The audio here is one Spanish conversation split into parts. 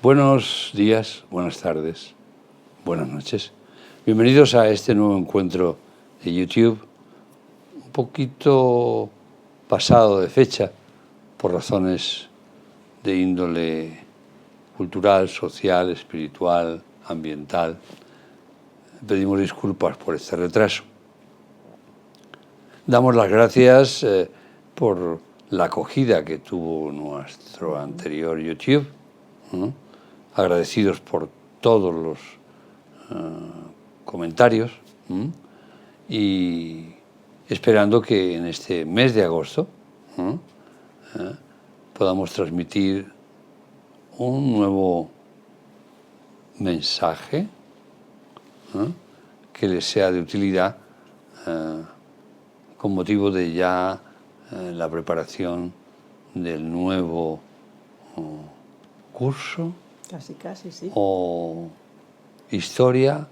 Buenos días, buenas tardes, buenas noches. Bienvenidos a este nuevo encuentro de YouTube, un poquito pasado de fecha por razones de índole cultural, social, espiritual, ambiental. Pedimos disculpas por este retraso. Damos las gracias por la acogida que tuvo nuestro anterior YouTube. Agradecidos por todos los comentarios y esperando que en este mes de agosto podamos transmitir un nuevo mensaje que les sea de utilidad con motivo de ya la preparación del nuevo curso, casi, sí. O historia,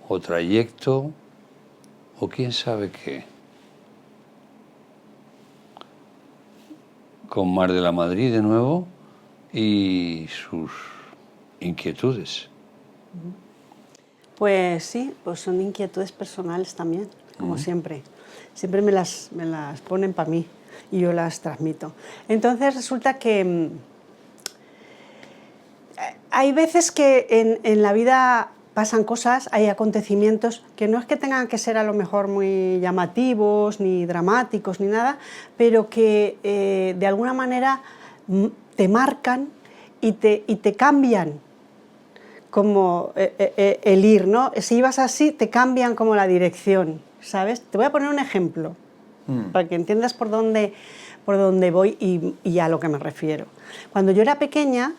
o trayecto, o quién sabe qué. Con Mar de la Madrid de nuevo y sus inquietudes. Pues sí, pues son inquietudes personales también, como siempre. Siempre me las ponen para mí y yo las transmito. Entonces resulta que hay veces que en la vida pasan cosas, hay acontecimientos que no es que tengan que ser a lo mejor muy llamativos, ni dramáticos, ni nada, pero que de alguna manera te marcan y te cambian como el ir, ¿no? Si ibas así, te cambian como la dirección, ¿sabes? Te voy a poner un ejemplo para que entiendas por dónde voy y a lo que me refiero. Cuando yo era pequeña,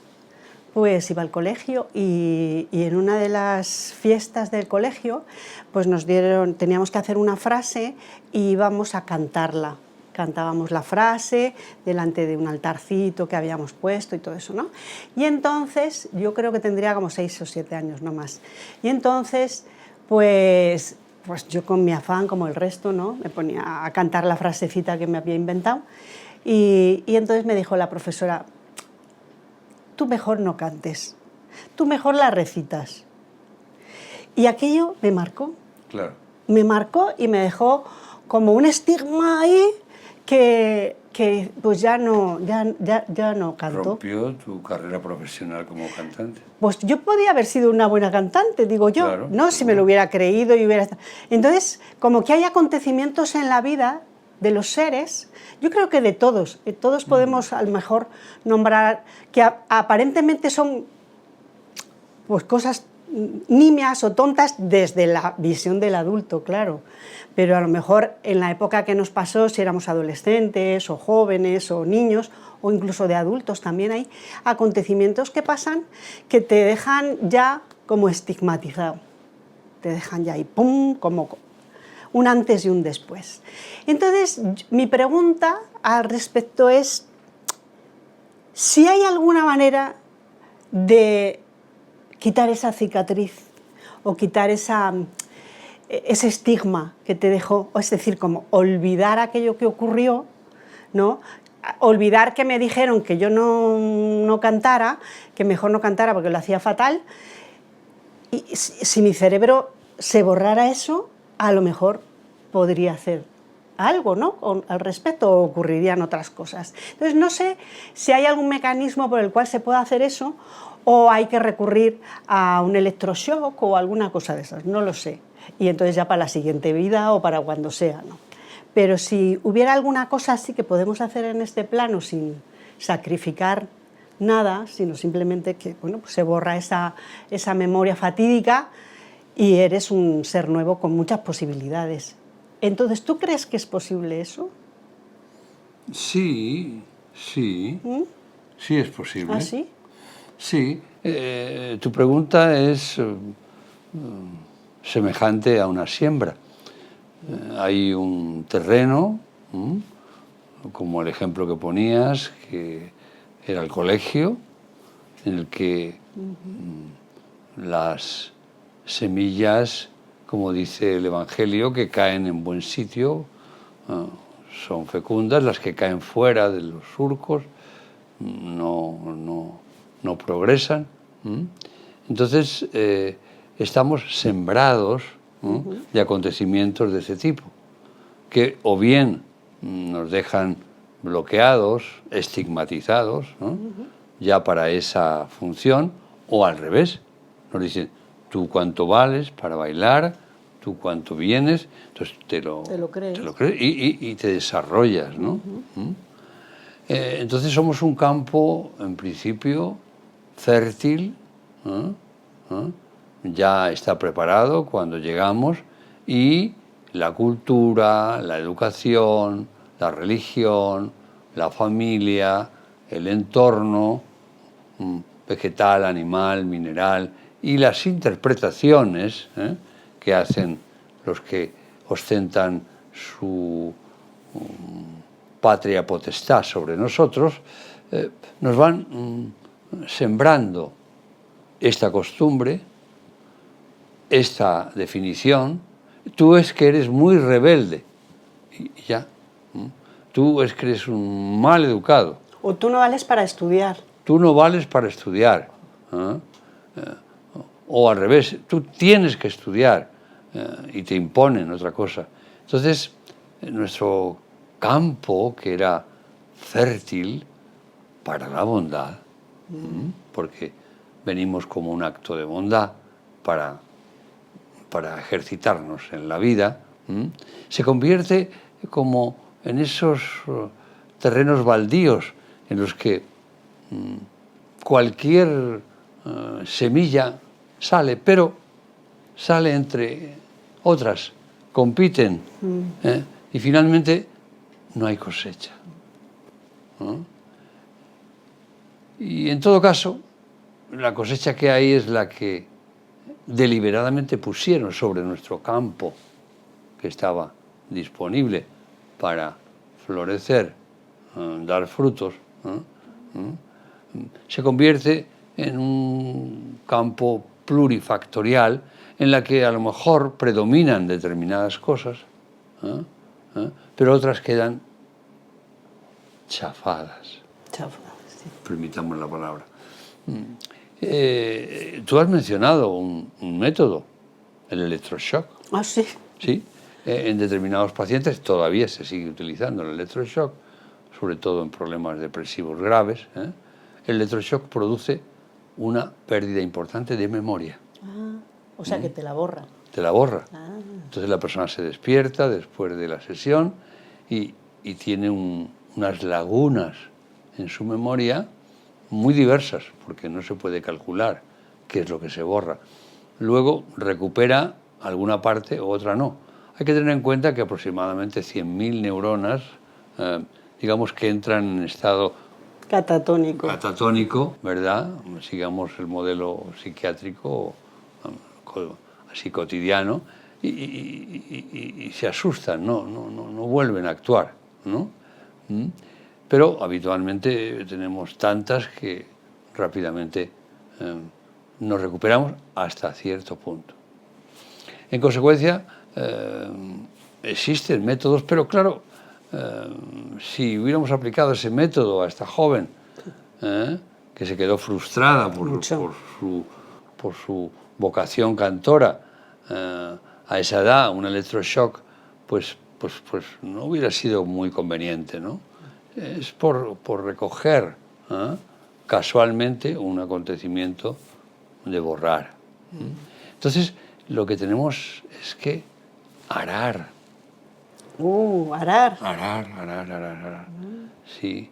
pues iba al colegio y en una de las fiestas del colegio pues teníamos que hacer una frase y íbamos a cantarla. Cantábamos la frase delante de un altarcito que habíamos puesto y todo eso, ¿no? Y entonces, yo creo que tendría como 6 o 7 años, no más. Y entonces, pues yo con mi afán, como el resto, ¿no? Me ponía a cantar la frasecita que me había inventado y entonces me dijo la profesora: tú mejor no cantes, tú mejor la recitas. Y aquello me marcó. Claro. Me marcó y me dejó como un estigma ahí que pues ya no canto. Rompió tu carrera profesional como cantante. Pues yo podía haber sido una buena cantante, digo yo, Claro, ¿no? Si me lo hubiera creído y hubiera... Entonces, como que hay acontecimientos en la vida de los seres, yo creo que de todos podemos a lo mejor nombrar que aparentemente son pues cosas nimias o tontas desde la visión del adulto, claro, pero a lo mejor en la época que nos pasó, si éramos adolescentes o jóvenes o niños o incluso de adultos, también hay acontecimientos que pasan que te dejan ya como estigmatizado, te dejan ya ahí, ¡pum!, como un antes y un después. Entonces, mi pregunta al respecto es si hay alguna manera de quitar esa cicatriz o quitar ese estigma que te dejó, es decir, como olvidar aquello que ocurrió, ¿no? Olvidar que me dijeron que yo no cantara, que mejor no cantara porque lo hacía fatal, y si mi cerebro se borrara eso, a lo mejor podría hacer algo, ¿no?, al respecto, o ocurrirían otras cosas. Entonces, no sé si hay algún mecanismo por el cual se pueda hacer eso o hay que recurrir a un electroshock o alguna cosa de esas, no lo sé. Y entonces ya para la siguiente vida o para cuando sea, ¿no? Pero si hubiera alguna cosa así que podemos hacer en este plano sin sacrificar nada, sino simplemente que bueno, pues se borra esa memoria fatídica y eres un ser nuevo con muchas posibilidades. Entonces, ¿tú crees que es posible eso? Sí, sí, sí es posible. ¿Ah, sí? Sí, tu pregunta es semejante a una siembra. Hay un terreno, como el ejemplo que ponías, que era el colegio, en el que las semillas, como dice el Evangelio, que caen en buen sitio, son fecundas. Las que caen fuera de los surcos no progresan. Entonces, estamos sembrados de acontecimientos de ese tipo, que o bien nos dejan bloqueados, estigmatizados, ¿no? Ya para esa función, o al revés, nos dicen, tú cuánto vales para bailar, tú cuánto vienes, entonces te lo crees y te desarrollas, ¿no? Entonces somos un campo, en principio, fértil, ya está preparado cuando llegamos, y la cultura, la educación, la religión, la familia, el entorno vegetal, animal, mineral, y las interpretaciones que hacen los que ostentan su patria potestad sobre nosotros, nos van sembrando esta costumbre, esta definición. Tú es que eres muy rebelde, y ya. Tú es que eres un mal educado. O tú no vales para estudiar. Tú no vales para estudiar. O al revés, tú tienes que estudiar, y te imponen otra cosa. Entonces, nuestro campo, que era fértil para la bondad, porque venimos como un acto de bondad para ejercitarnos en la vida, se convierte como en esos terrenos baldíos en los que cualquier semilla sale, pero sale entre otras, compiten, y finalmente no hay cosecha. Y en todo caso, la cosecha que hay es la que deliberadamente pusieron sobre nuestro campo, que estaba disponible para florecer, dar frutos, se convierte en un campo plurifactorial en la que a lo mejor predominan determinadas cosas, pero otras quedan chafadas. Sí. Permitamos la palabra. Tú has mencionado un método, el electroshock. Ah, sí. Sí. En determinados pacientes todavía se sigue utilizando el electroshock, sobre todo en problemas depresivos graves. El electroshock produce una pérdida importante de memoria. O sea, que te la borra. Te la borra. Entonces la persona se despierta después de la sesión y tiene unas lagunas en su memoria muy diversas, porque no se puede calcular qué es lo que se borra. Luego recupera alguna parte o otra no. Hay que tener en cuenta que aproximadamente 100.000 neuronas, digamos que entran en estado catatónico, ¿verdad? Sigamos el modelo psiquiátrico así cotidiano, y se asustan, no vuelven a actuar, ¿no? Pero habitualmente tenemos tantas que rápidamente nos recuperamos hasta cierto punto. En consecuencia, existen métodos, pero claro, si hubiéramos aplicado ese método a esta joven, que se quedó frustrada por su vocación cantora, a esa edad, un electroshock, pues no hubiera sido muy conveniente, ¿no? Es por recoger casualmente un acontecimiento de borrar. Entonces, lo que tenemos es que arar. Arar. Arar. Sí.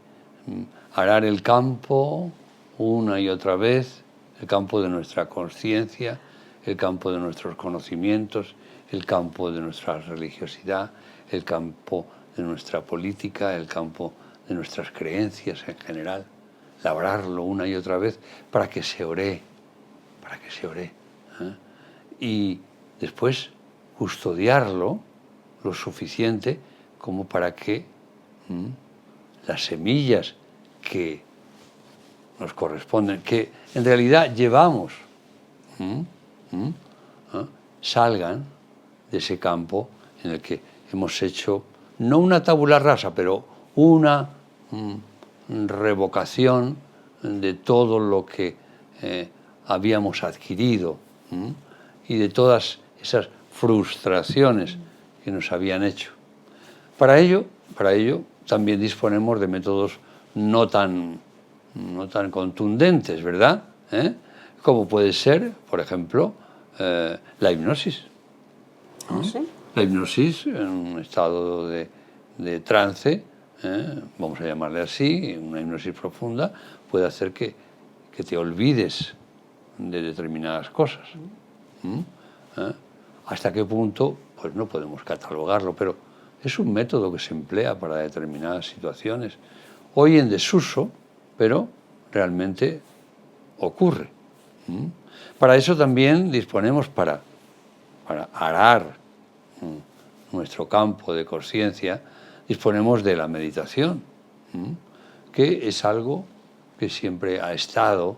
Arar el campo una y otra vez, el campo de nuestra conciencia, el campo de nuestros conocimientos, el campo de nuestra religiosidad, el campo de nuestra política, el campo de nuestras creencias en general. Labrarlo una y otra vez para que se ore, y después custodiarlo lo suficiente como para que las semillas que nos corresponden, que en realidad llevamos, salgan de ese campo en el que hemos hecho, no una tabula rasa, pero una revocación de todo lo que habíamos adquirido y de todas esas frustraciones que nos habían hecho. Para ello también disponemos de métodos no tan contundentes, ¿verdad? Como puede ser, por ejemplo, la hipnosis. ¿Ah, sí? La hipnosis, en un estado de trance, vamos a llamarle así, una hipnosis profunda, puede hacer que te olvides de determinadas cosas. ¿Hasta qué punto? Pues no podemos catalogarlo, pero es un método que se emplea para determinadas situaciones. Hoy en desuso, pero realmente ocurre. Para eso también disponemos para arar nuestro campo de conciencia, disponemos de la meditación, que es algo que siempre ha estado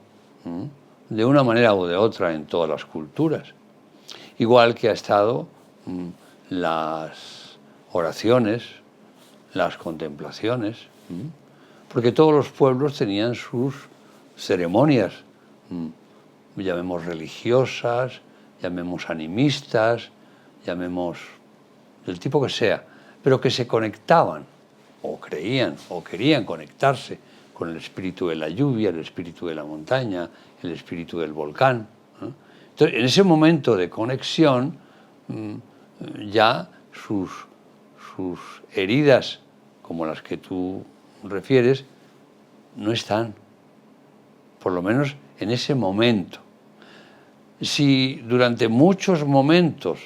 de una manera u de otra en todas las culturas. Igual que ha estado las oraciones, las contemplaciones, porque todos los pueblos tenían sus ceremonias, llamemos religiosas, llamemos animistas, llamemos del tipo que sea, pero que se conectaban, o creían, o querían conectarse con el espíritu de la lluvia, el espíritu de la montaña, el espíritu del volcán. Entonces, en ese momento de conexión, ya sus heridas, como las que tú refieres, no están, por lo menos en ese momento. Si durante muchos momentos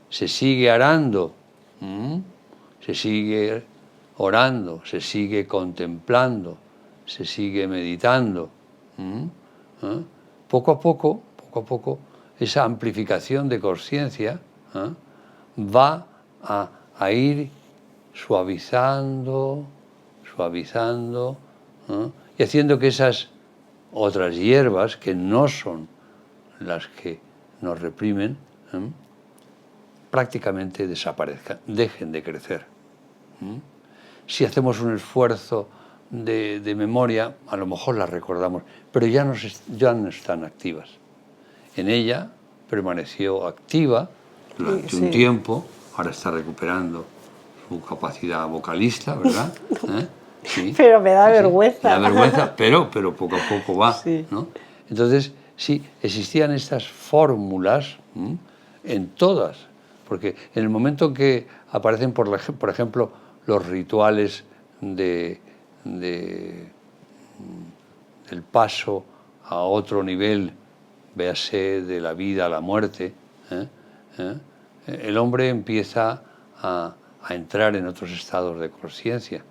se sigue arando, se sigue orando, se sigue contemplando, se sigue meditando, poco a poco, esa amplificación de conciencia va a ir suavizando y haciendo que esas otras hierbas, que no son las que nos reprimen, prácticamente desaparezcan, dejen de crecer. Si hacemos un esfuerzo de memoria, a lo mejor las recordamos, pero ya no están activas. En ella permaneció activa durante un tiempo, ahora está recuperando su capacidad vocalista, ¿verdad? Sí. Pero me da vergüenza. Me da vergüenza, pero poco a poco va, sí. ¿no? Entonces, sí, existían estas fórmulas en todas, porque en el momento que aparecen, por ejemplo, los rituales del paso a otro nivel, véase de la vida a la muerte, el hombre empieza a entrar en otros estados de conciencia.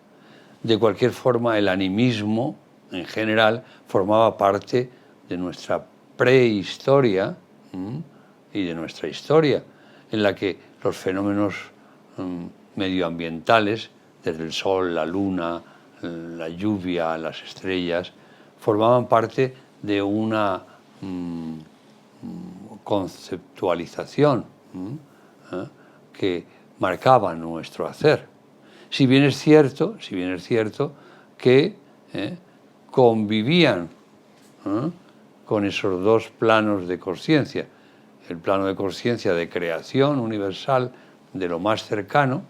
De cualquier forma, el animismo, en general, formaba parte de nuestra prehistoria y de nuestra historia, en la que los fenómenos medioambientales, desde el sol, la luna, la lluvia, las estrellas, formaban parte de una conceptualización que marcaba nuestro hacer. Si bien es cierto que convivían con esos dos planos de conciencia, el plano de conciencia de creación universal de lo más cercano,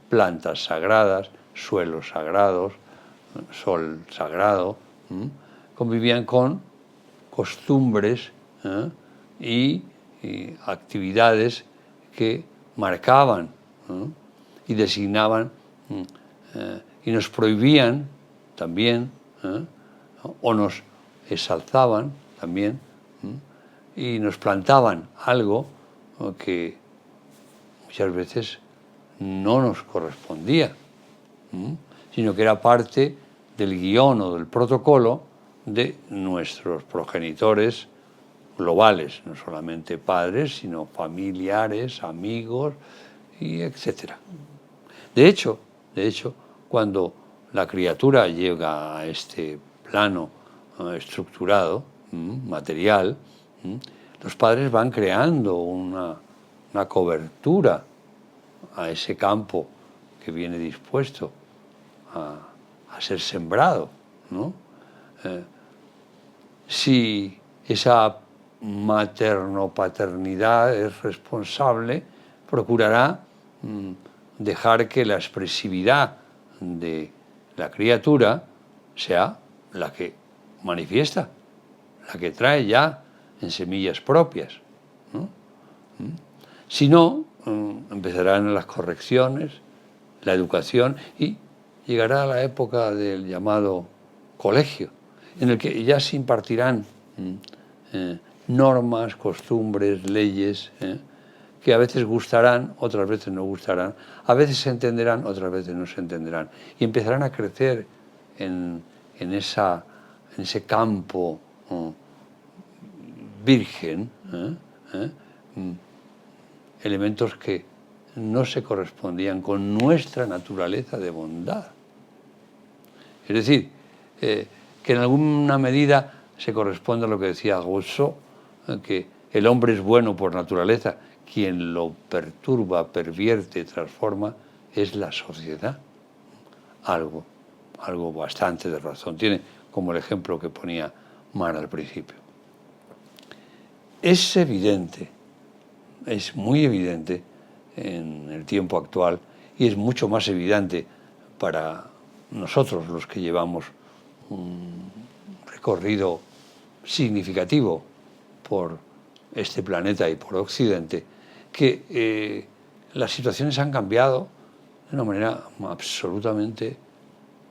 plantas sagradas, suelos sagrados, sol sagrado, convivían con costumbres y actividades que marcaban y designaban y nos prohibían también o nos exalzaban también y nos plantaban algo que muchas veces no nos correspondía, sino que era parte del guión o del protocolo de nuestros progenitores globales, no solamente padres, sino familiares, amigos, y etc. De hecho, cuando la criatura llega a este plano estructurado, material, los padres van creando una cobertura a ese campo que viene dispuesto a ser sembrado, ¿no? Si esa materno-paternidad es responsable, procurará dejar que la expresividad de la criatura sea la que manifiesta, la que trae ya en semillas propias, ¿no? Si no, empezarán las correcciones, la educación, y llegará la época del llamado colegio, en el que ya se impartirán normas, costumbres, leyes, que a veces gustarán, otras veces no gustarán, a veces se entenderán, otras veces no se entenderán, y empezarán a crecer en ese campo virgen, elementos que no se correspondían con nuestra naturaleza de bondad. Es decir, que en alguna medida se corresponde a lo que decía Rousseau, que el hombre es bueno por naturaleza, quien lo perturba, pervierte, transforma, es la sociedad. Algo bastante de razón tiene, como el ejemplo que ponía Mar al principio. Es evidente, es muy evidente en el tiempo actual, y es mucho más evidente para nosotros los que llevamos un recorrido significativo por este planeta y por Occidente, que las situaciones han cambiado de una manera absolutamente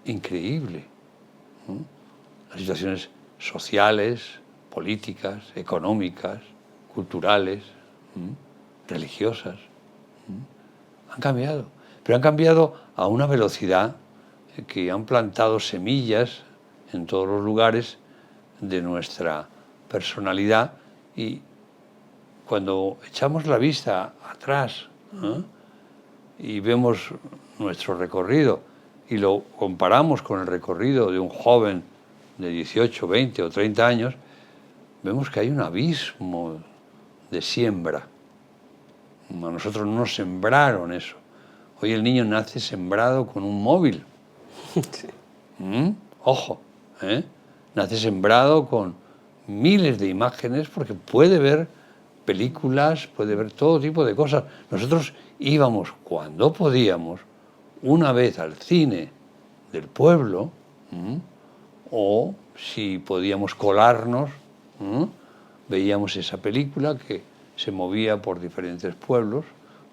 increíble, ¿no? Las situaciones sociales, políticas, económicas, culturales, religiosas, han cambiado, pero han cambiado a una velocidad que han plantado semillas en todos los lugares de nuestra personalidad, y cuando echamos la vista atrás y vemos nuestro recorrido y lo comparamos con el recorrido de un joven de 18, 20 o 30 años, vemos que hay un abismo de siembra. A nosotros no nos sembraron eso. Hoy el niño nace sembrado con un móvil. Sí. Ojo, nace sembrado con miles de imágenes, porque puede ver películas, puede ver todo tipo de cosas. Nosotros íbamos, cuando podíamos, una vez al cine del pueblo, o si podíamos colarnos, veíamos esa película que se movía por diferentes pueblos,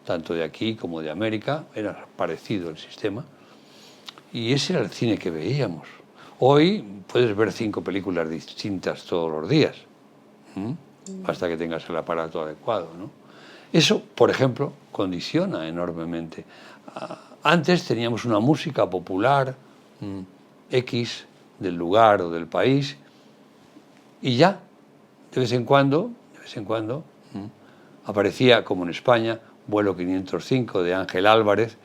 tanto de aquí como de América, era parecido el sistema, y ese era el cine que veíamos. Hoy puedes ver 5 películas distintas todos los días, hasta que tengas el aparato adecuado, ¿no? Eso, por ejemplo, condiciona enormemente. Antes teníamos una música popular X del lugar o del país, y ya, de vez en cuando, aparecía, como en España, Vuelo 505 de Ángel Álvarez,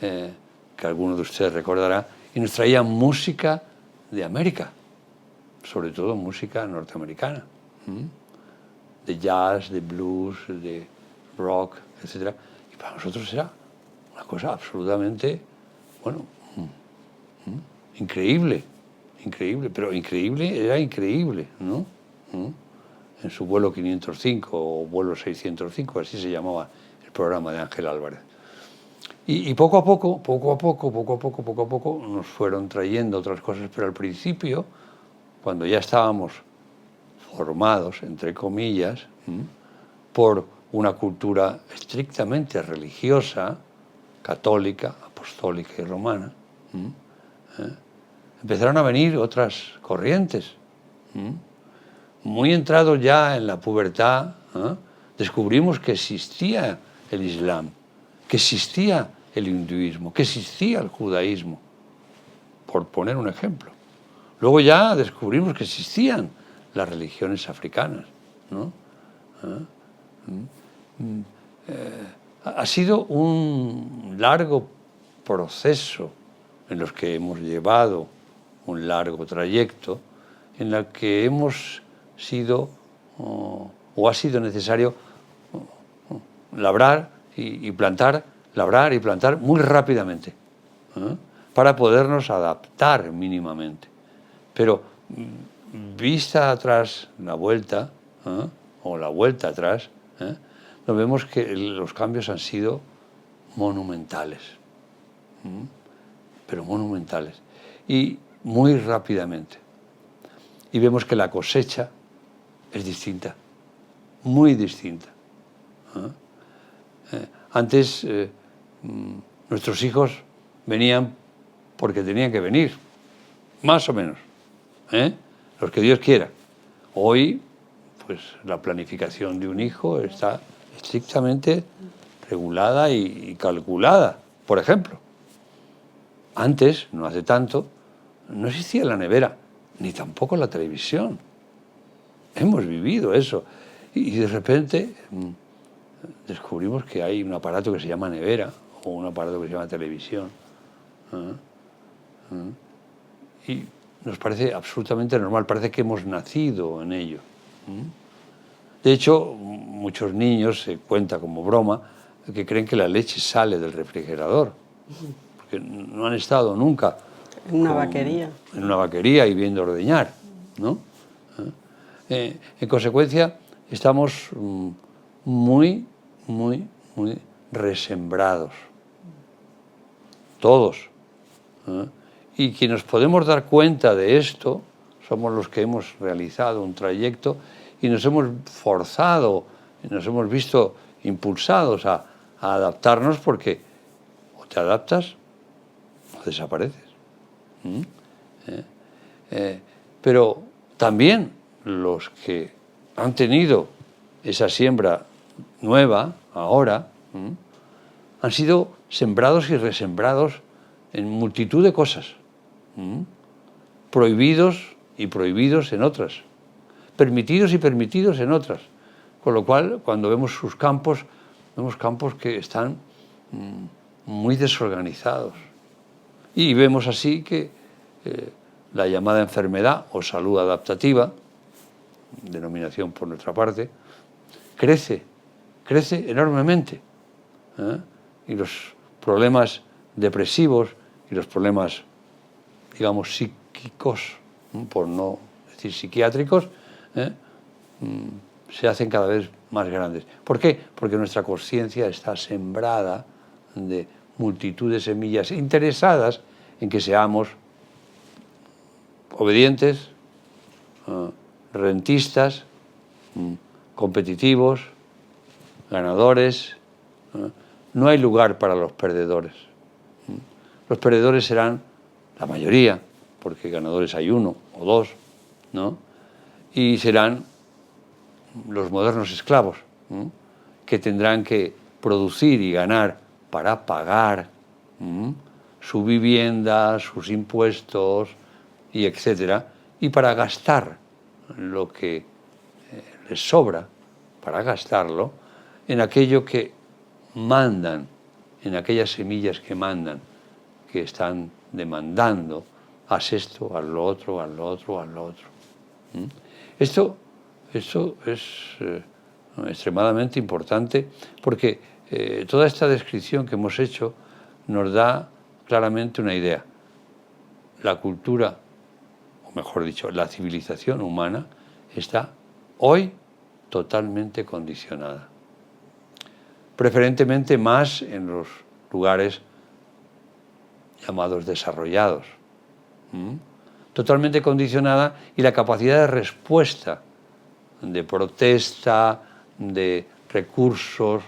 que alguno de ustedes recordará, y nos traía música de América, sobre todo música norteamericana, de jazz, de blues, de rock, etc. Y para nosotros era una cosa absolutamente, increíble, pero era increíble, ¿no? En su Vuelo 505 o Vuelo 605, así se llamaba el programa de Ángel Álvarez. Y poco a poco nos fueron trayendo otras cosas, pero al principio, cuando ya estábamos formados, entre comillas, por una cultura estrictamente religiosa, católica, apostólica y romana, empezaron a venir otras corrientes. Muy entrados ya en la pubertad, descubrimos que existía el Islam, que existía el hinduismo, que existía el judaísmo, por poner un ejemplo. Luego ya descubrimos que existían las religiones africanas, ¿no? Ha sido un largo proceso en los que hemos llevado un largo trayecto, en la que hemos sido o ha sido necesario labrar y plantar muy rápidamente, para podernos adaptar mínimamente. Pero vista atrás la vuelta, o la vuelta atrás, nos vemos que los cambios han sido monumentales, pero monumentales, y muy rápidamente. Y vemos que la cosecha es distinta, muy distinta. Antes nuestros hijos venían porque tenían que venir, más o menos, los que Dios quiera. Hoy, pues la planificación de un hijo está estrictamente regulada y calculada. Por ejemplo, antes, no hace tanto, no existía la nevera, ni tampoco la televisión. Hemos vivido eso. Y de repente descubrimos que hay un aparato que se llama nevera o un aparato que se llama televisión. Y nos parece absolutamente normal, parece que hemos nacido en ello. De hecho, muchos niños, se cuenta como broma, que creen que la leche sale del refrigerador, porque no han estado nunca en una vaquería. En una vaquería y viendo ordeñar, ¿no? En consecuencia, estamos muy resembrados. Todos. Y que nos podemos dar cuenta de esto somos los que hemos realizado un trayecto y nos hemos forzado, nos hemos visto impulsados a adaptarnos, porque o te adaptas o desapareces. Pero también los que han tenido esa siembra nueva ahora han sido sembrados y resembrados en multitud de cosas, prohibidos y prohibidos en otras, permitidos y permitidos en otras, con lo cual cuando vemos sus campos, vemos campos que están muy desorganizados, y vemos así que la llamada enfermedad o salud adaptativa, denominación por nuestra parte, crece enormemente, y los problemas depresivos y los problemas, digamos, psíquicos, por no decir psiquiátricos, se hacen cada vez más grandes. ¿Por qué? Porque nuestra conciencia está sembrada de multitud de semillas interesadas en que seamos obedientes, rentistas, competitivos, ganadores. No hay lugar para los perdedores. Los perdedores serán la mayoría, porque ganadores hay uno o dos, ¿no? Y serán los modernos esclavos, que tendrán que producir y ganar para pagar su vivienda, sus impuestos, y etcétera, y para gastar lo que les sobra, para gastarlo en aquello que mandan, en aquellas semillas que mandan, que están demandando: haz esto, haz lo otro, haz lo otro, haz lo otro. Esto es extremadamente importante, porque toda esta descripción que hemos hecho nos da claramente una idea. La cultura, o mejor dicho, la civilización humana está hoy totalmente condicionada. Preferentemente más en los lugares llamados desarrollados. Totalmente condicionada, y la capacidad de respuesta, de protesta, de recursos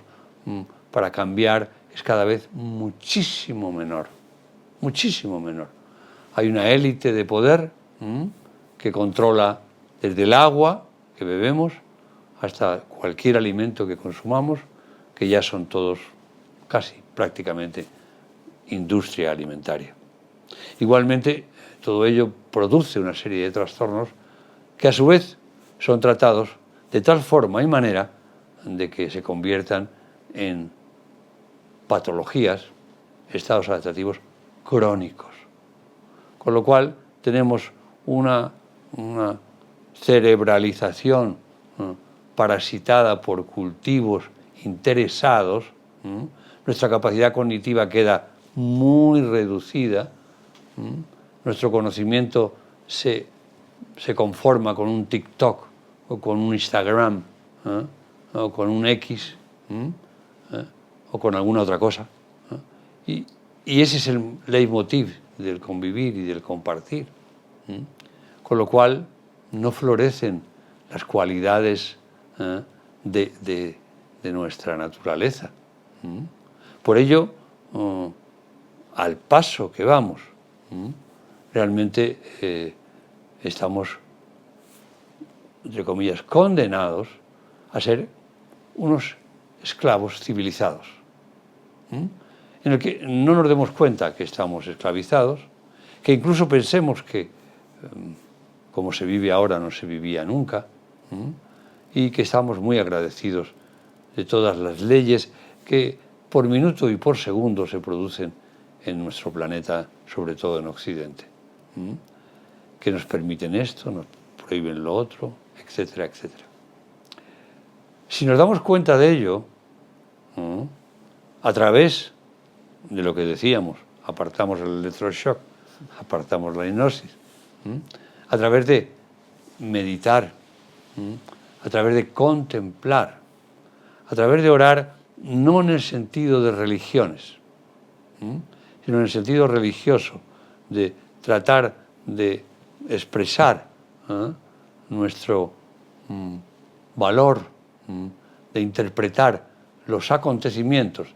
para cambiar es cada vez muchísimo menor. Muchísimo menor. Hay una élite de poder que controla desde el agua que bebemos hasta cualquier alimento que consumamos, que ya son todos casi prácticamente industria alimentaria. Igualmente, todo ello produce una serie de trastornos que a su vez son tratados de tal forma y manera de que se conviertan en patologías, estados adaptativos crónicos. Con lo cual tenemos una una cerebralización parasitada por cultivos interesados, nuestra capacidad cognitiva queda muy reducida, nuestro conocimiento se conforma con un TikTok o con un Instagram o con un X o con alguna otra cosa. Y ese es el leitmotiv del convivir y del compartir. Con lo cual no florecen las cualidades de nuestra naturaleza. Por ello, al paso que vamos, realmente estamos, entre comillas, condenados a ser unos esclavos civilizados, en el que no nos demos cuenta que estamos esclavizados, que incluso pensemos que como se vive ahora no se vivía nunca, y que estamos muy agradecidos de todas las leyes que por minuto y por segundo se producen en nuestro planeta, sobre todo en Occidente, que nos permiten esto, nos prohíben lo otro, etcétera, etcétera. Si nos damos cuenta de ello, a través de lo que decíamos, apartamos el electroshock, apartamos la hipnosis, a través de meditar, a través de contemplar, a través de orar, no en el sentido de religiones, sino en el sentido religioso, de tratar de expresar nuestro valor, de interpretar los acontecimientos,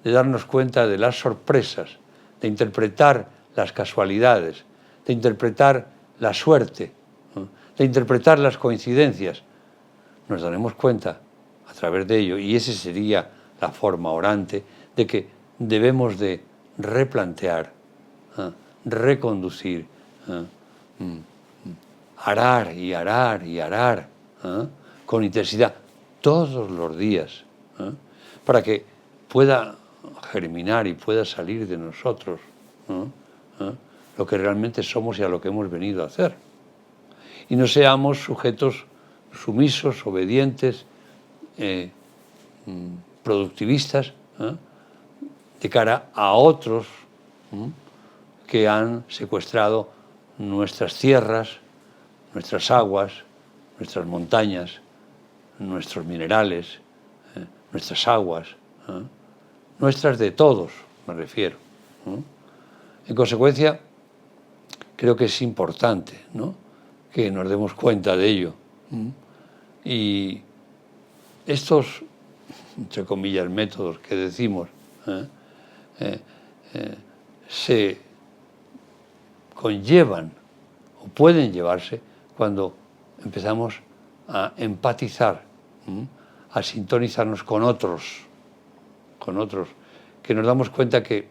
de darnos cuenta de las sorpresas, de interpretar las casualidades, de interpretar la suerte, de interpretar las coincidencias. Nos daremos cuenta a través de ello, y esa sería la forma orante, de que debemos de replantear, reconducir, arar y arar y arar con intensidad todos los días, para que pueda germinar y pueda salir de nosotros lo que realmente somos y a lo que hemos venido a hacer. Y no seamos sujetos sumisos, obedientes, productivistas, de cara a otros que han secuestrado nuestras tierras, nuestras aguas, nuestras montañas, nuestros minerales, nuestras aguas, nuestras de todos, me refiero. En consecuencia, creo que es importante, ¿no?, que nos demos cuenta de ello. Y estos, entre comillas, métodos que decimos, se conllevan o pueden llevarse cuando empezamos a empatizar, a sintonizarnos con otros, que nos damos cuenta que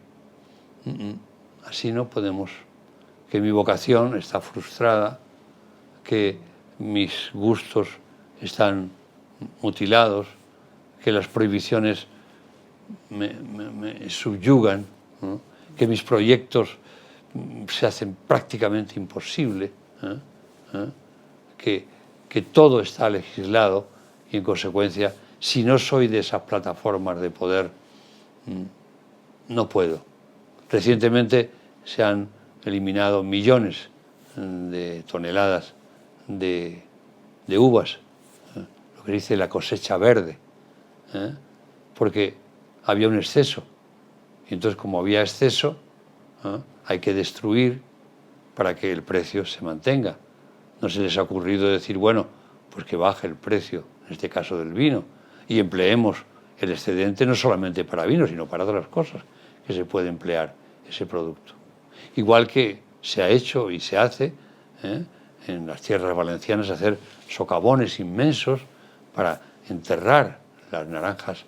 así no podemos, que mi vocación está frustrada, que mis gustos están mutilados, que las prohibiciones me subyugan, que mis proyectos se hacen prácticamente imposibles, que todo está legislado y, en consecuencia, si no soy de esas plataformas de poder, no puedo. Recientemente se han eliminado millones de toneladas de uvas, lo que dice la cosecha verde, porque había un exceso. Y entonces, como había exceso, hay que destruir para que el precio se mantenga. No se les ha ocurrido decir, bueno, pues que baje el precio, en este caso del vino, y empleemos el excedente no solamente para vino, sino para otras cosas que se puede emplear ese producto. Igual que se ha hecho y se hace en las tierras valencianas, hacer socavones inmensos para enterrar las naranjas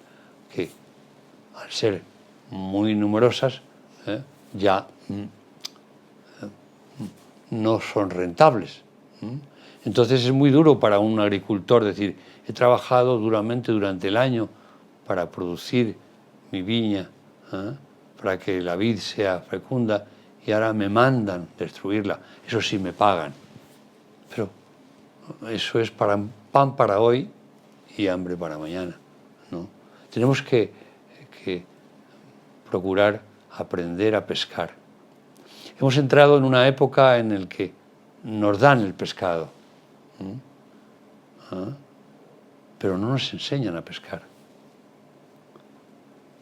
que, al ser muy numerosas, ya no son rentables. Entonces es muy duro para un agricultor decir, he trabajado duramente durante el año para producir mi viña, para que la vid sea fecunda, y ahora me mandan destruirla. Eso sí me pagan, eso es pan para hoy y hambre para mañana, ¿no? Tenemos que procurar aprender a pescar. Hemos entrado en una época en la que nos dan el pescado, pero no nos enseñan a pescar.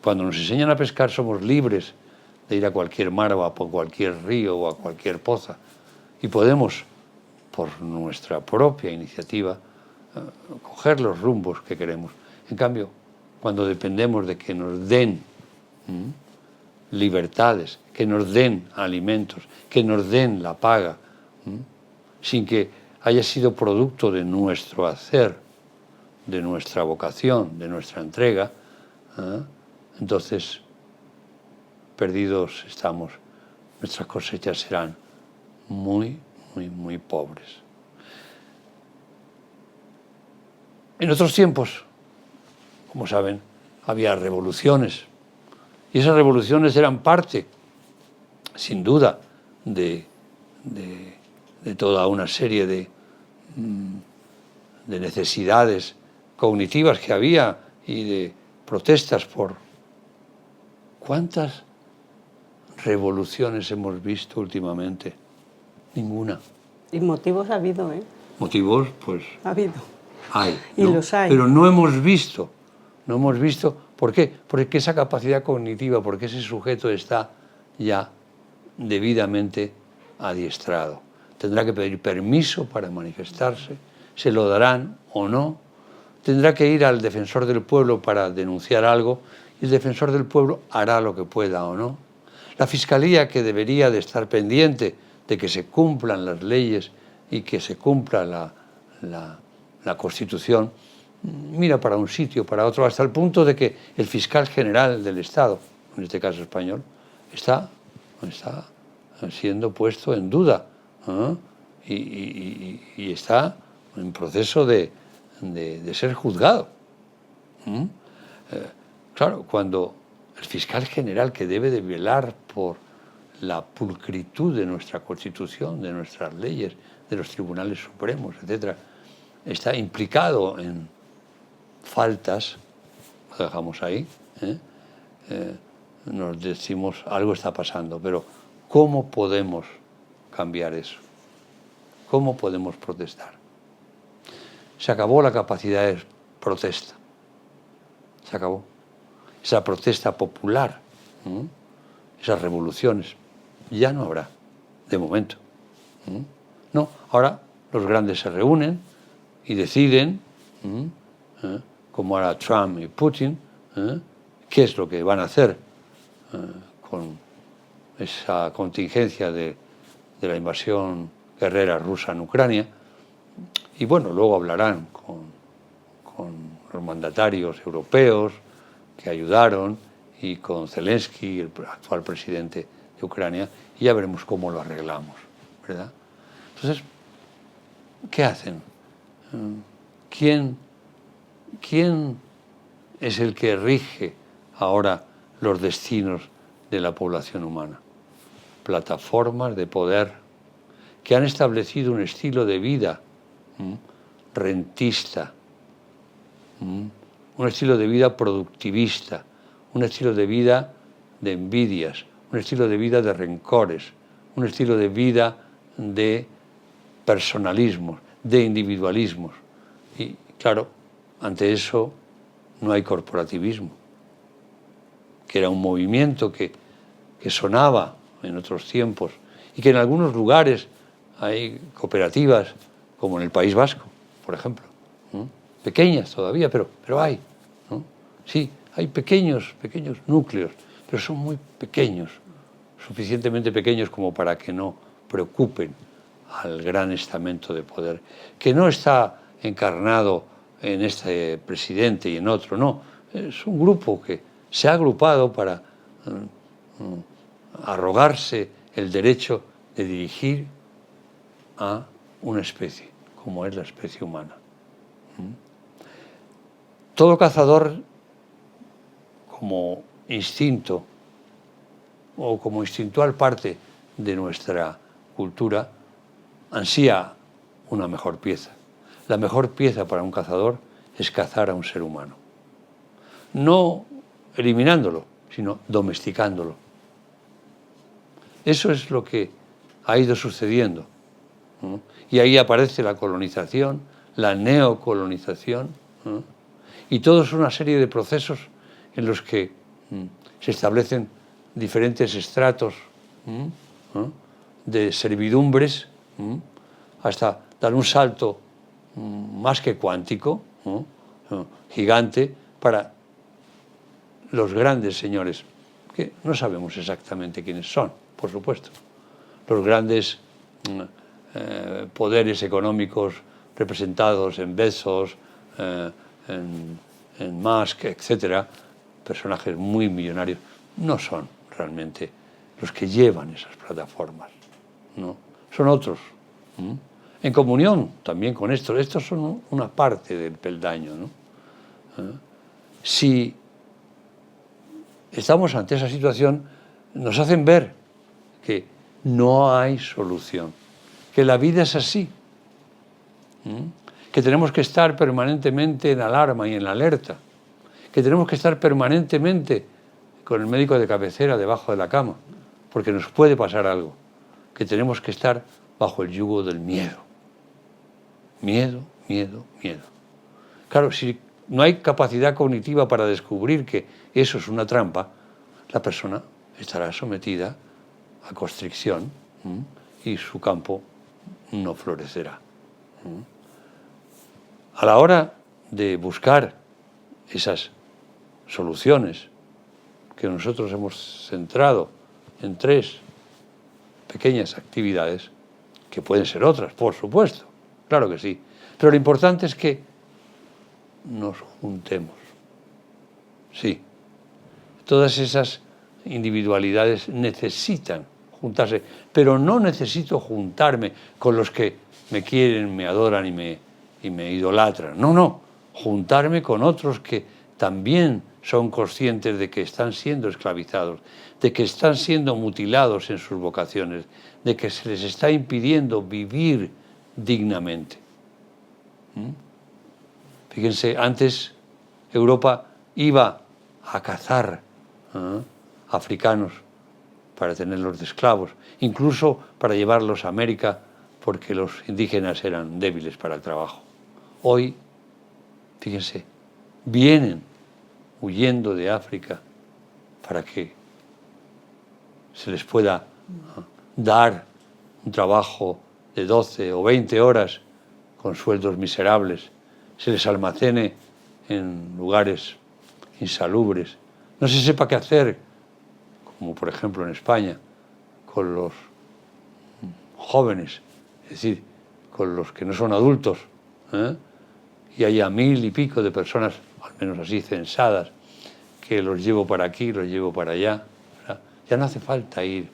Cuando nos enseñan a pescar somos libres de ir a cualquier mar o a cualquier río o a cualquier poza y podemos, por nuestra propia iniciativa, coger los rumbos que queremos. En cambio, cuando dependemos de que nos den libertades, que nos den alimentos, que nos den la paga, sin que haya sido producto de nuestro hacer, de nuestra vocación, de nuestra entrega, entonces perdidos estamos. Nuestras cosechas serán muy, muy, muy pobres. En otros tiempos, como saben, había revoluciones. Y esas revoluciones eran parte, sin duda, de toda una serie de necesidades cognitivas que había y de protestas por... ¿Cuántas revoluciones hemos visto últimamente? Ninguna. Y motivos ha habido, ¿eh? Motivos, pues... Ha habido. Hay. Y ¿no? los hay. Pero no hemos visto. ¿Por qué? Porque esa capacidad cognitiva, porque ese sujeto está ya debidamente adiestrado. Tendrá que pedir permiso para manifestarse, se lo darán o no. Tendrá que ir al defensor del pueblo para denunciar algo y el defensor del pueblo hará lo que pueda o no. La Fiscalía, que debería de estar pendiente de que se cumplan las leyes y que se cumpla la Constitución, mira para un sitio, para otro, hasta el punto de que el fiscal general del Estado, en este caso español, está siendo puesto en duda, y está en proceso de ser juzgado. Claro, cuando el fiscal general, que debe de velar por la pulcritud de nuestra Constitución, de nuestras leyes, de los tribunales supremos, etc., está implicado en faltas, lo dejamos ahí, nos decimos algo está pasando, pero ¿cómo podemos cambiar eso? ¿Cómo podemos protestar? Se acabó la capacidad de protesta, se acabó. Esa protesta popular, esas revoluciones, ya no habrá, de momento. No, ahora los grandes se reúnen y deciden, como ahora Trump y Putin, qué es lo que van a hacer con esa contingencia de la invasión guerrera rusa en Ucrania. Y bueno, luego hablarán con los mandatarios europeos que ayudaron y con Zelensky, el actual presidente de Ucrania, y ya veremos cómo lo arreglamos, ¿verdad? Entonces, ¿qué hacen? ¿Quién es el que rige ahora los destinos de la población humana? Plataformas de poder que han establecido un estilo de vida rentista, un estilo de vida productivista, un estilo de vida de envidias, un estilo de vida de rencores, un estilo de vida de personalismos, de individualismos. Y claro, ante eso no hay corporativismo, que era un movimiento que sonaba en otros tiempos y que en algunos lugares hay cooperativas, como en el País Vasco, por ejemplo, pequeñas todavía, pero hay, ¿no? Sí, hay pequeños núcleos, pero son muy pequeños, suficientemente pequeños como para que no preocupen al gran estamento de poder, que no está encarnado en este presidente y en otro, no, es un grupo que se ha agrupado para arrogarse el derecho de dirigir a una especie, como es la especie humana. Todo cazador, como instinto o como instintual parte de nuestra cultura, ansía una mejor pieza. la mejor pieza para un cazador es cazar a un ser humano. No eliminándolo, sino domesticándolo. Eso es lo que ha ido sucediendo, ¿no? Y ahí aparece la colonización, la neocolonización, ¿no? Y todo es una serie de procesos en los que se establecen diferentes estratos, ¿no?, de servidumbres, hasta dar un salto más que cuántico, ¿no?, gigante, para los grandes señores, que no sabemos exactamente quiénes son, por supuesto. Los grandes poderes económicos representados en Bezos, en Musk, etcétera, personajes muy millonarios, no son realmente los que llevan esas plataformas, ¿no? Son otros, en comunión también con estos. Estos son una parte del peldaño, ¿no? Si estamos ante esa situación, nos hacen ver que no hay solución, que la vida es así, que tenemos que estar permanentemente en alarma y en alerta, que tenemos que estar permanentemente con el médico de cabecera debajo de la cama, porque nos puede pasar algo, que tenemos que estar bajo el yugo del miedo. Miedo, miedo, miedo. Claro, si no hay capacidad cognitiva para descubrir que eso es una trampa, la persona estará sometida a constricción y su campo no florecerá. A la hora de buscar esas soluciones que nosotros hemos centrado en 3 pequeñas actividades, que pueden ser otras, por supuesto, claro que sí, pero lo importante es que nos juntemos. Sí, todas esas individualidades necesitan juntarse, pero no necesito juntarme con los que me quieren, me adoran y me idolatran. No, no, juntarme con otros que también son conscientes de que están siendo esclavizados, de que están siendo mutilados en sus vocaciones, de que se les está impidiendo vivir dignamente. Fíjense, antes Europa iba a cazar africanos para tenerlos de esclavos, incluso para llevarlos a América porque los indígenas eran débiles para el trabajo. Hoy, fíjense, vienen huyendo de África para que se les pueda dar un trabajo de 12 o 20 horas con sueldos miserables, se les almacene en lugares insalubres, no se sepa qué hacer, como por ejemplo en España, con los jóvenes, es decir, con los que no son adultos, y haya 1000 y pico de personas, al menos así censadas, que los llevo para aquí, los llevo para allá. Ya no hace falta ir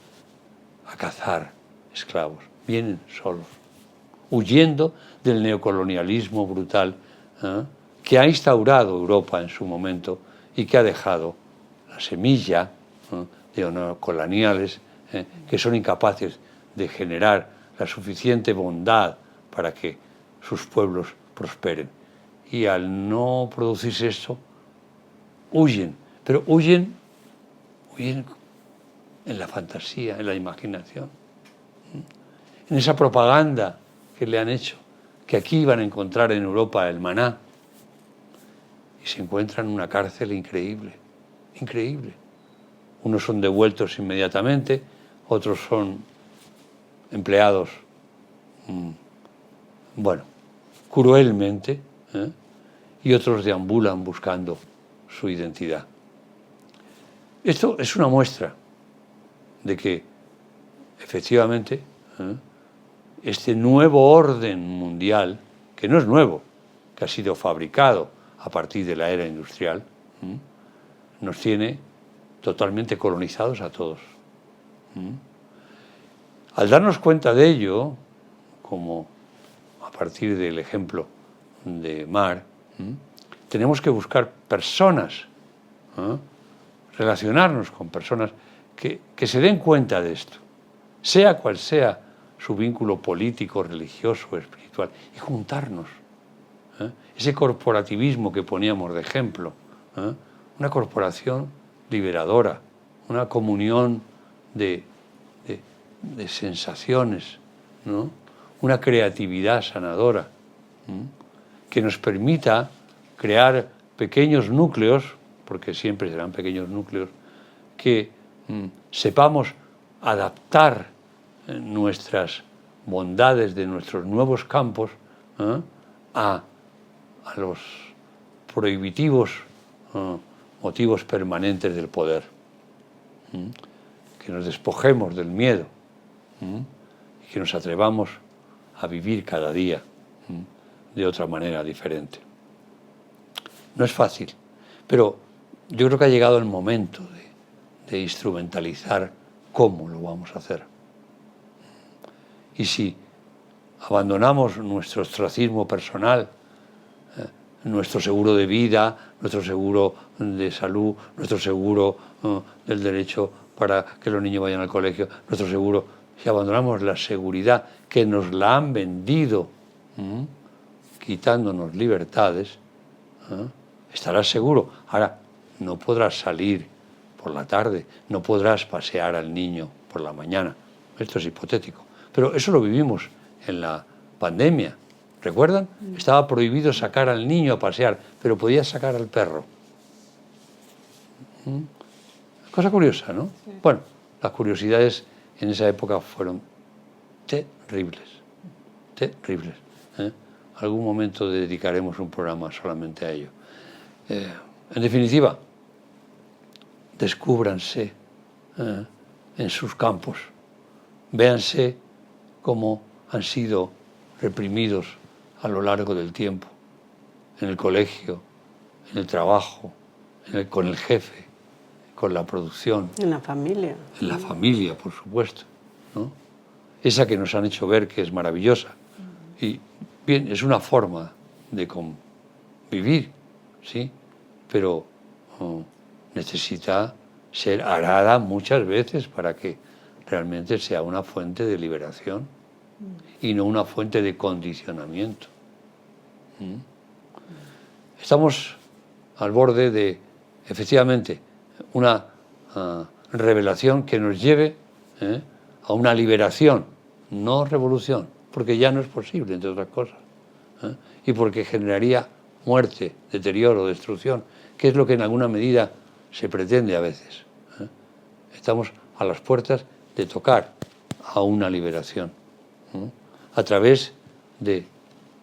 a cazar esclavos, vienen solos, huyendo del neocolonialismo brutal que ha instaurado Europa en su momento y que ha dejado la semilla de neocoloniales que son incapaces de generar la suficiente bondad para que sus pueblos prosperen. Y al no producirse esto, huyen, pero huyen en la fantasía, en la imaginación, en esa propaganda que le han hecho, que aquí iban a encontrar en Europa el maná, y se encuentran en una cárcel increíble, increíble. Unos son devueltos inmediatamente, otros son empleados, cruelmente, y otros deambulan buscando su identidad. Esto es una muestra de que, efectivamente, este nuevo orden mundial, que no es nuevo, que ha sido fabricado a partir de la era industrial, nos tiene totalmente colonizados a todos. Al darnos cuenta de ello, como a partir del ejemplo de Mar, tenemos que buscar personas, relacionarnos con personas que se den cuenta de esto, sea cual sea su vínculo político, religioso, espiritual, y juntarnos ese corporativismo que poníamos de ejemplo, una corporación liberadora, una comunión de sensaciones, ¿no? Una creatividad sanadora, que nos permita crear pequeños núcleos, porque siempre serán pequeños núcleos, que sepamos adaptar nuestras bondades de nuestros nuevos campos a los prohibitivos motivos permanentes del poder. Que nos despojemos del miedo y que nos atrevamos a vivir cada día de otra manera diferente. No es fácil, pero yo creo que ha llegado el momento de instrumentalizar cómo lo vamos a hacer. Y si abandonamos nuestro ostracismo personal, nuestro seguro de vida, nuestro seguro de salud, nuestro seguro del derecho para que los niños vayan al colegio, nuestro seguro, si abandonamos la seguridad que nos la han vendido, quitándonos libertades, estarás seguro. Ahora, no podrás salir por la tarde, no podrás pasear al niño por la mañana. Esto es hipotético. Pero eso lo vivimos en la pandemia. ¿Recuerdan? Estaba prohibido sacar al niño a pasear, pero podías sacar al perro. Cosa curiosa, ¿no? Sí. Bueno, las curiosidades en esa época fueron terribles, terribles. Algún momento dedicaremos un programa solamente a ello. En definitiva, descúbranse en sus campos, véanse cómo han sido reprimidos a lo largo del tiempo, en el colegio, en el trabajo, con el jefe, con la producción. En la familia. En la familia, por supuesto, ¿no? Esa que nos han hecho ver que es maravillosa. Y bien, es una forma de convivir, ¿sí? Pero necesita ser arada muchas veces para que realmente sea una fuente de liberación y no una fuente de condicionamiento. Estamos al borde de, efectivamente, una revelación que nos lleve a una liberación, no revolución, porque ya no es posible, entre otras cosas, y porque generaría muerte, deterioro, destrucción, que es lo que en alguna medida se pretende a veces. Estamos a las puertas de tocar a una liberación, a través de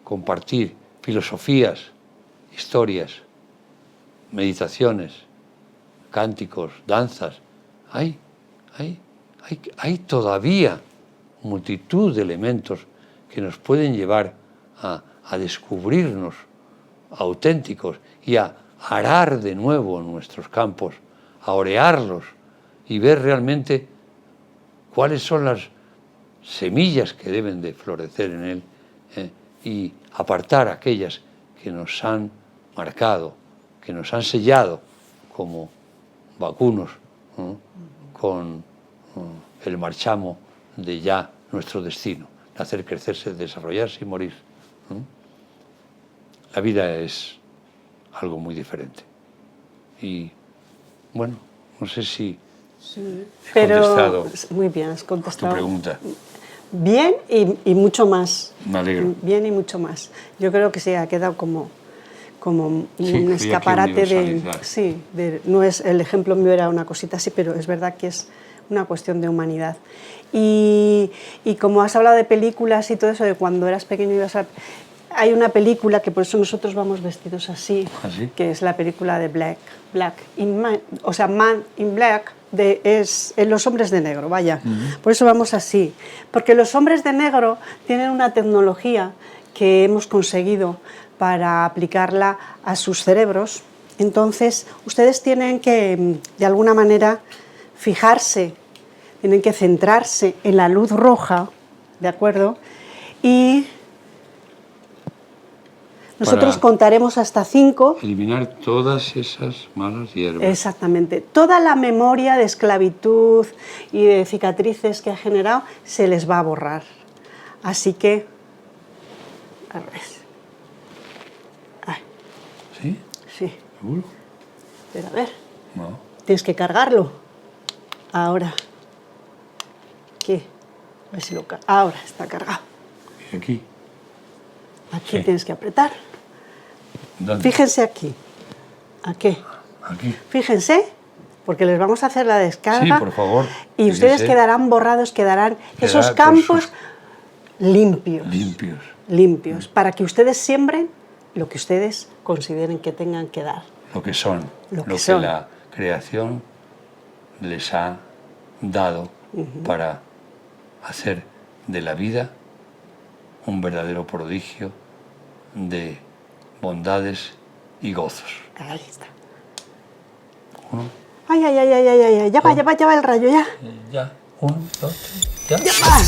compartir filosofías, historias, meditaciones, cánticos, danzas. Hay todavía multitud de elementos que nos pueden llevar a descubrirnos auténticos y a arar de nuevo nuestros campos, a orearlos y ver realmente cuáles son las semillas que deben de florecer en él y apartar aquellas que nos han marcado, que nos han sellado como vacunos con el marchamo de ya nuestro destino, nacer, crecerse, desarrollarse y morir. La vida es algo muy diferente. Y bueno, no sé si he contestado. Muy bien, has contestado. Tu pregunta. Bien y mucho más. Me alegro. Bien y mucho más. Yo creo que se ha quedado como un escaparate no es el ejemplo mío, era una cosita así, pero es verdad que es una cuestión de humanidad. Y como has hablado de películas y todo eso, de cuando eras pequeño ibas a... Hay una película que por eso nosotros vamos vestidos así, que es la película de Man in Black, es Los hombres de negro, vaya. Por eso vamos así, porque los hombres de negro tienen una tecnología que hemos conseguido para aplicarla a sus cerebros. Entonces, ustedes tienen que, de alguna manera, fijarse, tienen que centrarse en la luz roja, ¿de acuerdo? Y nosotros contaremos hasta 5. Eliminar todas esas malas hierbas. Exactamente. Toda la memoria de esclavitud y de cicatrices que ha generado se les va a borrar. Así que, al revés. Sí. ¿Seguro? Pero a ver, No. tienes que cargarlo. Ahora. Aquí. A ver si lo ahora está cargado. ¿Y aquí? Aquí Sí. tienes que apretar. ¿Dónde? Fíjense aquí. Aquí. Aquí. Fíjense, porque les vamos a hacer la descarga. Sí, por favor. Y ustedes Fíjense. quedarán borrados, quedarán esos con campos sus- limpios. Limpios. Limpios. Para que ustedes siembren lo que ustedes consideren que tengan que dar. Lo que son. Lo que que son. la creación les ha dado para hacer de la vida un verdadero prodigio de bondades y gozos. Ahí está. Uno, Ay, ay, ay, ay, ay, ay. Ya va el rayo, ya. ya. 1, 2, 3, ya. Ya va.